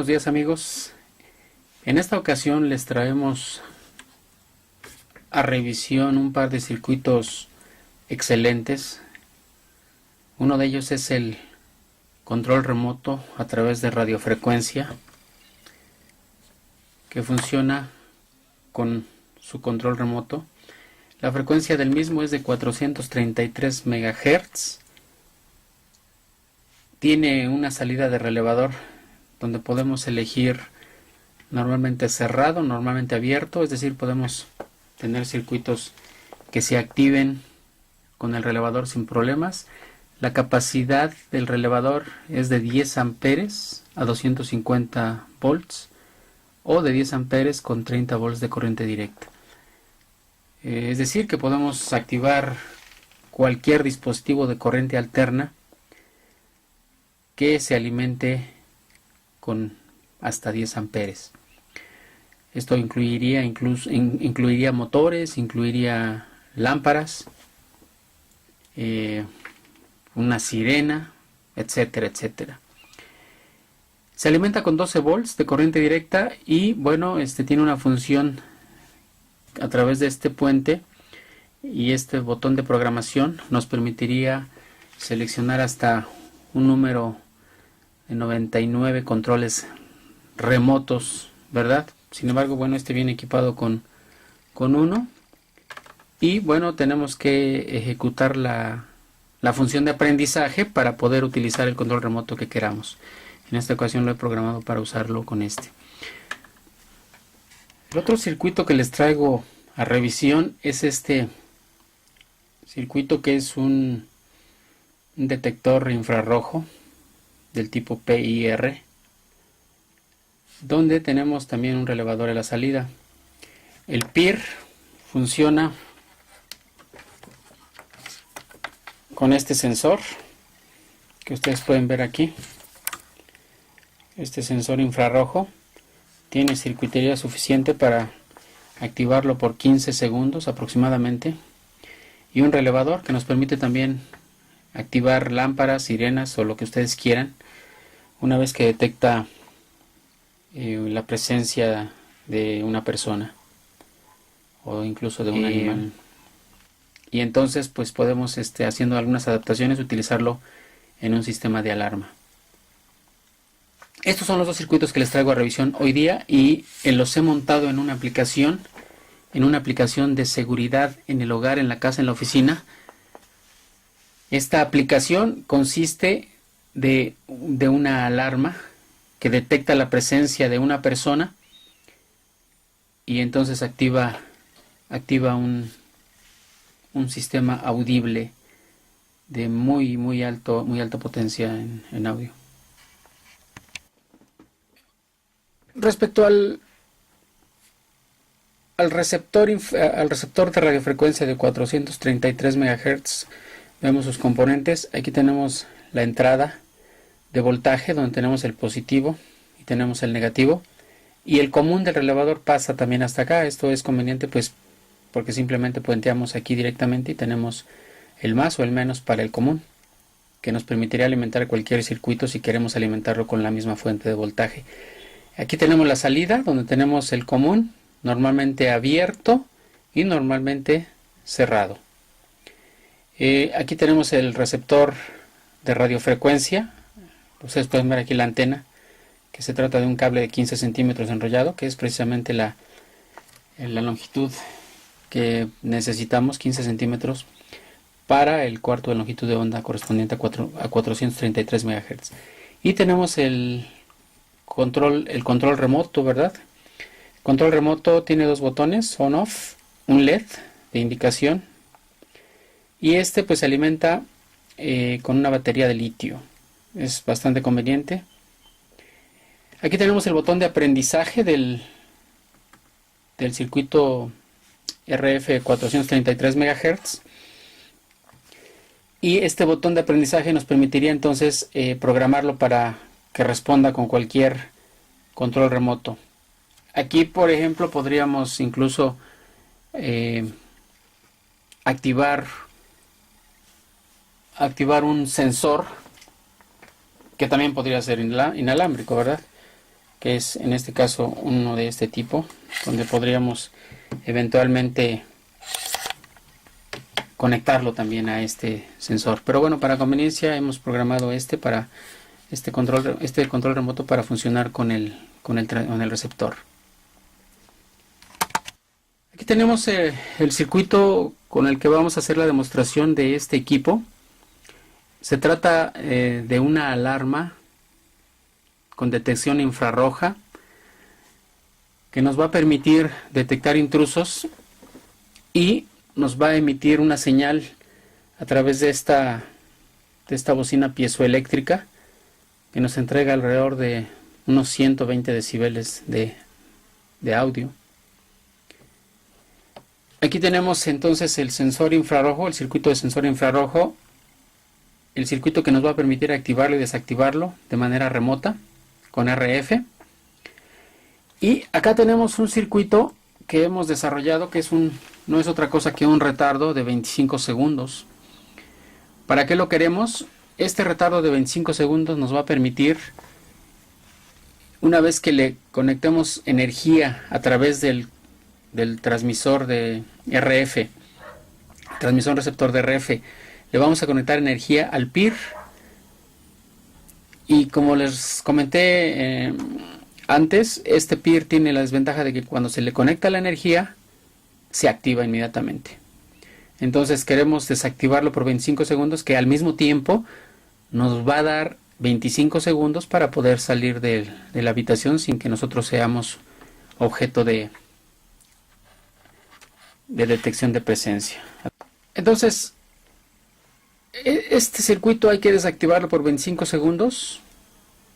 buenos días amigos. En esta ocasión les traemos a revisión un par de circuitos excelentes. Uno de ellos es el control remoto a través de radiofrecuencia, que funciona con su control remoto. La frecuencia del mismo es de 433 MHz. Tiene una salida de relevador donde podemos elegir normalmente cerrado, normalmente abierto, es decir, podemos tener circuitos que se activen con el relevador sin problemas. La capacidad del relevador es de 10 amperes a 250 volts o de 10 amperes con 30 volts de corriente directa. Es decir, que podemos activar cualquier dispositivo de corriente alterna que se alimente con hasta 10 amperes. Esto incluiría motores, incluiría lámparas, una sirena, etcétera, etcétera. Se alimenta con 12 volts de corriente directa y bueno, tiene una función a través de este puente, y este botón de programación nos permitiría seleccionar hasta un número de 99 controles remotos, ¿verdad? Sin embargo, bueno, viene equipado con uno, y bueno, tenemos que ejecutar la función de aprendizaje para poder utilizar el control remoto que queramos. En esta ocasión lo he programado para usarlo con este. El otro circuito que les traigo a revisión es este circuito, que es un detector infrarrojo del tipo PIR, donde tenemos también un relevador a la salida. El PIR funciona con este sensor que ustedes pueden ver aquí. Este sensor infrarrojo tiene circuitería suficiente para activarlo por 15 segundos aproximadamente, y un relevador que nos permite también activar lámparas, sirenas o lo que ustedes quieran una vez que detecta la presencia de una persona o incluso de un animal. Y entonces pues podemos, haciendo algunas adaptaciones, utilizarlo en un sistema de alarma. Estos son los dos circuitos que les traigo a revisión hoy día, y los he montado en una aplicación de seguridad en el hogar, en la casa, en la oficina. Esta aplicación consiste de una alarma que detecta la presencia de una persona, y entonces activa un sistema audible de muy alta potencia en audio. Respecto al receptor de radiofrecuencia de 433 MHz, vemos sus componentes. Aquí tenemos la entrada de voltaje, donde tenemos el positivo y tenemos el negativo, y el común del relevador pasa también hasta acá. Esto es conveniente pues porque simplemente puenteamos aquí directamente y tenemos el más o el menos para el común, que nos permitiría alimentar cualquier circuito si queremos alimentarlo con la misma fuente de voltaje. Aquí tenemos la salida, donde tenemos el común, normalmente abierto y normalmente cerrado. Aquí tenemos el receptor de radiofrecuencia. Ustedes pueden ver aquí la antena, que se trata de un cable de 15 centímetros enrollado, que es precisamente la longitud que necesitamos, 15 centímetros, para el cuarto de longitud de onda correspondiente a 433 MHz. Y tenemos el control remoto, ¿verdad? El control remoto tiene dos botones, on-off, un LED de indicación, y pues se alimenta con una batería de litio. Es bastante conveniente. Aquí tenemos el botón de aprendizaje del circuito RF 433 MHz, y este botón de aprendizaje nos permitiría entonces programarlo para que responda con cualquier control remoto. Aquí, por ejemplo, podríamos incluso activar un sensor, que también podría ser inalámbrico, ¿verdad? que es en este caso uno de este tipo, donde podríamos eventualmente conectarlo también a este sensor. Pero bueno, para conveniencia hemos programado para este control remoto para funcionar con el receptor. Aquí tenemos el circuito con el que vamos a hacer la demostración de este equipo. Se trata de una alarma con detección infrarroja que nos va a permitir detectar intrusos y nos va a emitir una señal a través de esta bocina piezoeléctrica que nos entrega alrededor de unos 120 decibeles de audio. Aquí tenemos entonces el sensor infrarrojo, el circuito de sensor infrarrojo, el circuito que nos va a permitir activarlo y desactivarlo de manera remota con RF. Y acá tenemos un circuito que hemos desarrollado que no es otra cosa que un retardo de 25 segundos. ¿Para qué lo queremos? Este retardo de 25 segundos nos va a permitir, una vez que le conectemos energía a través del transmisor de RF, transmisor receptor de RF, le vamos a conectar energía al PIR. Y como les comenté antes, este PIR tiene la desventaja de que cuando se le conecta la energía, se activa inmediatamente. Entonces queremos desactivarlo por 25 segundos, que al mismo tiempo nos va a dar 25 segundos para poder salir de la habitación sin que nosotros seamos objeto de detección de presencia. Entonces, este circuito hay que desactivarlo por 25 segundos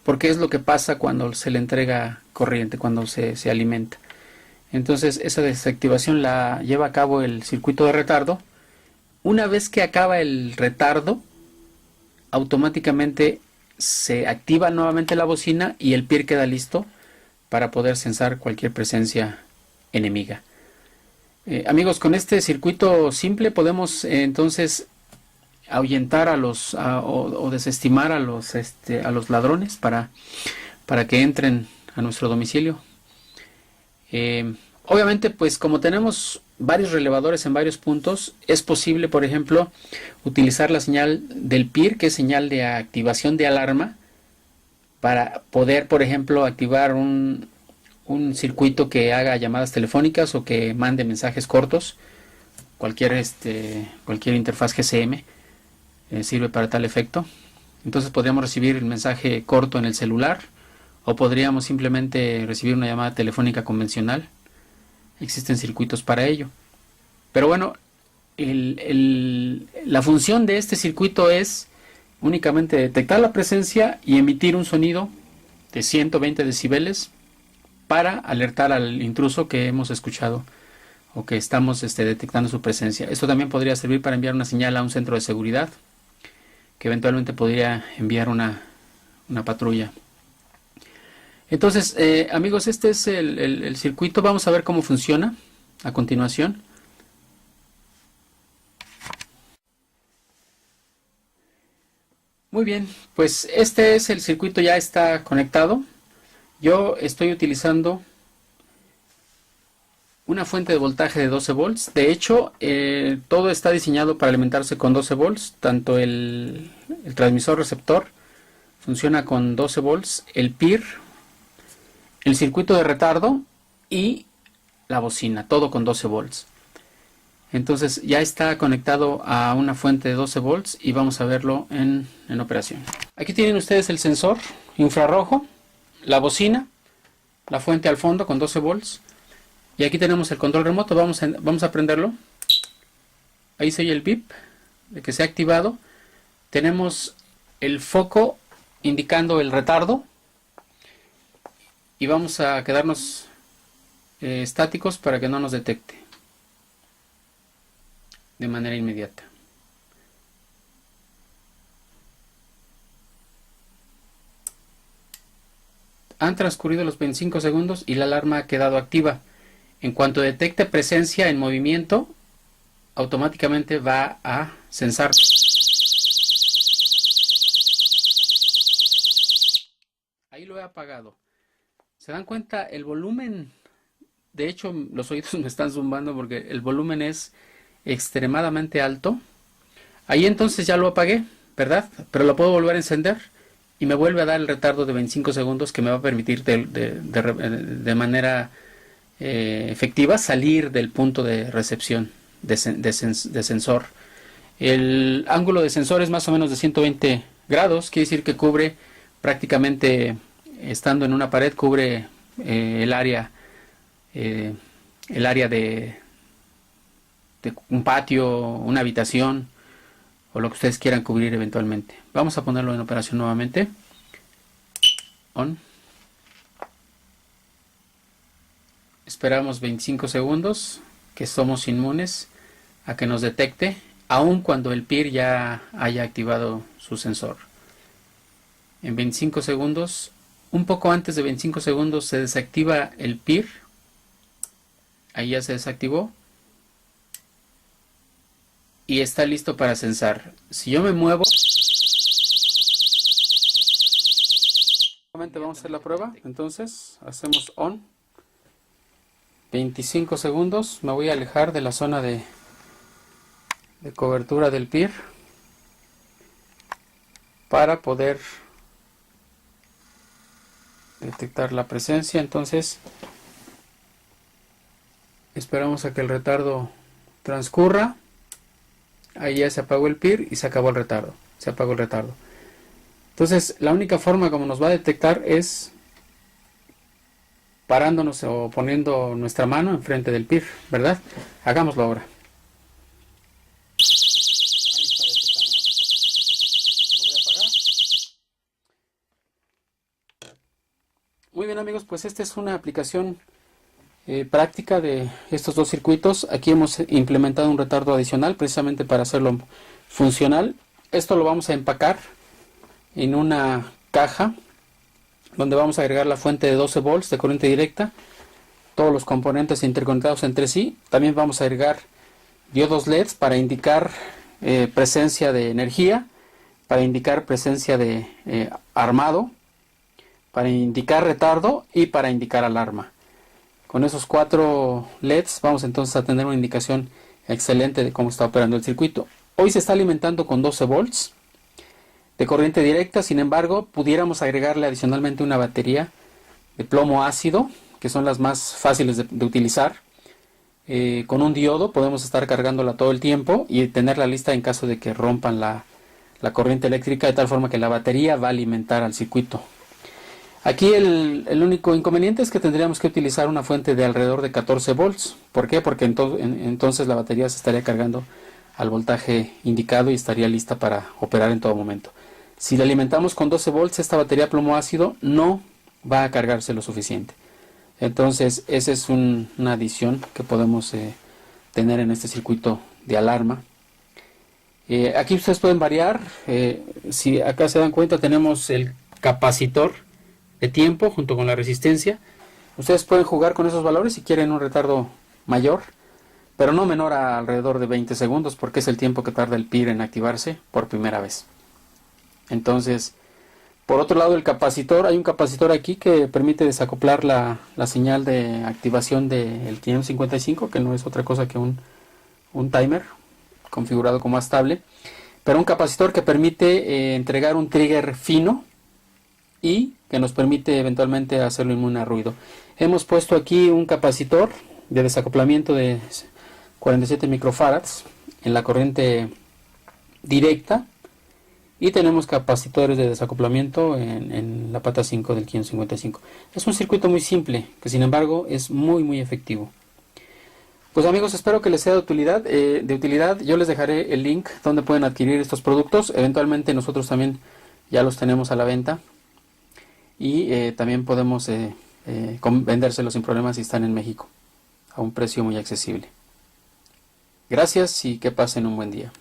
porque es lo que pasa cuando se le entrega corriente, cuando se alimenta. Entonces esa desactivación la lleva a cabo el circuito de retardo. Una vez que acaba el retardo, automáticamente se activa nuevamente la bocina y el PIR queda listo para poder censar cualquier presencia enemiga. Amigos, con este circuito simple podemos entonces ahuyentar o desestimar a los ladrones para que entren a nuestro domicilio. Obviamente, pues como tenemos varios relevadores en varios puntos, es posible, por ejemplo, utilizar la señal del PIR, que es señal de activación de alarma, para poder, por ejemplo, activar un circuito que haga llamadas telefónicas o que mande mensajes cortos. Cualquier interfaz GSM sirve para tal efecto. Entonces podríamos recibir el mensaje corto en el celular o podríamos simplemente recibir una llamada telefónica convencional. Existen circuitos para ello. Pero bueno, la función de este circuito es únicamente detectar la presencia y emitir un sonido de 120 decibeles para alertar al intruso que hemos escuchado o que estamos detectando su presencia. Esto también podría servir para enviar una señal a un centro de seguridad que eventualmente podría enviar una patrulla. Entonces, amigos, este es el circuito. Vamos a ver cómo funciona a continuación. Muy bien, pues este es el circuito, ya está conectado. Yo estoy utilizando una fuente de voltaje de 12 volts. De hecho, todo está diseñado para alimentarse con 12 volts. Tanto el transmisor receptor funciona con 12 volts, el PIR, el circuito de retardo y la bocina, todo con 12 volts. Entonces ya está conectado a una fuente de 12 volts y vamos a verlo en operación. Aquí tienen ustedes el sensor infrarrojo, la bocina, la fuente al fondo con 12 volts. Y aquí tenemos el control remoto. Vamos a prenderlo. Ahí se oye el bip de que se ha activado. Tenemos el foco indicando el retardo. Y vamos a quedarnos estáticos para que no nos detecte de manera inmediata. Han transcurrido los 25 segundos y la alarma ha quedado activa. En cuanto detecte presencia en movimiento, automáticamente va a censar. Ahí lo he apagado. ¿Se dan cuenta? El volumen, de hecho los oídos me están zumbando porque el volumen es extremadamente alto. Ahí entonces ya lo apagué, ¿verdad? Pero lo puedo volver a encender y me vuelve a dar el retardo de 25 segundos que me va a permitir de manera efectiva salir del punto de recepción de sensor. El ángulo de sensor es más o menos de 120 grados, quiere decir que cubre prácticamente, estando en una pared, cubre el área de un patio, una habitación o lo que ustedes quieran cubrir eventualmente. Vamos a ponerlo en operación nuevamente. On. Esperamos 25 segundos, que somos inmunes a que nos detecte, aun cuando el PIR ya haya activado su sensor. En 25 segundos, un poco antes de 25 segundos, se desactiva el PIR. Ahí ya se desactivó. Y está listo para censar. Si yo me muevo, nuevamente vamos a hacer la prueba. Entonces, hacemos on. 25 segundos. Me voy a alejar de la zona de cobertura del PIR para poder detectar la presencia. Entonces, esperamos a que el retardo transcurra. Ahí ya se apagó el PIR y se acabó el retardo. Se apagó el retardo. Entonces, la única forma como nos va a detectar es parándonos o poniendo nuestra mano enfrente del PIR, ¿verdad? Hagámoslo ahora. Muy bien, amigos, pues esta es una aplicación práctica de estos dos circuitos. Aquí hemos implementado un retardo adicional precisamente para hacerlo funcional. Esto lo vamos a empacar en una caja donde vamos a agregar la fuente de 12 volts de corriente directa, todos los componentes interconectados entre sí. También vamos a agregar diodos LEDs para indicar presencia de energía, para indicar presencia de armado, para indicar retardo y para indicar alarma. Con esos 4 LEDs vamos entonces a tener una indicación excelente de cómo está operando el circuito. Hoy se está alimentando con 12 volts de corriente directa. Sin embargo, pudiéramos agregarle adicionalmente una batería de plomo ácido, que son las más fáciles de utilizar. Con un diodo podemos estar cargándola todo el tiempo y tenerla lista en caso de que rompan la corriente eléctrica, de tal forma que la batería va a alimentar al circuito. Aquí el único inconveniente es que tendríamos que utilizar una fuente de alrededor de 14 volts. ¿Por qué? Porque entonces la batería se estaría cargando al voltaje indicado y estaría lista para operar en todo momento. Si la alimentamos con 12 volts, esta batería plomo ácido no va a cargarse lo suficiente. Entonces esa es una adición que podemos tener en este circuito de alarma. Aquí ustedes pueden variar. Si acá se dan cuenta, tenemos el capacitor de tiempo junto con la resistencia. Ustedes pueden jugar con esos valores si quieren un retardo mayor, pero no menor a alrededor de 20 segundos, porque es el tiempo que tarda el PIR en activarse por primera vez. Entonces, por otro lado, el capacitor, hay un capacitor aquí que permite desacoplar la señal de activación del TM55, que no es otra cosa que un timer configurado como estable, pero un capacitor que permite entregar un trigger fino y que nos permite eventualmente hacerlo inmune a ruido. Hemos puesto aquí un capacitor de desacoplamiento de 47 microfarads en la corriente directa y tenemos capacitores de desacoplamiento en la pata 5 del 555. Es un circuito muy simple, que sin embargo es muy efectivo. Pues amigos, espero que les sea de utilidad. Yo les dejaré el link donde pueden adquirir estos productos. Eventualmente nosotros también ya los tenemos a la venta. Y también podemos vendérselos sin problemas si están en México a un precio muy accesible. Gracias y que pasen un buen día.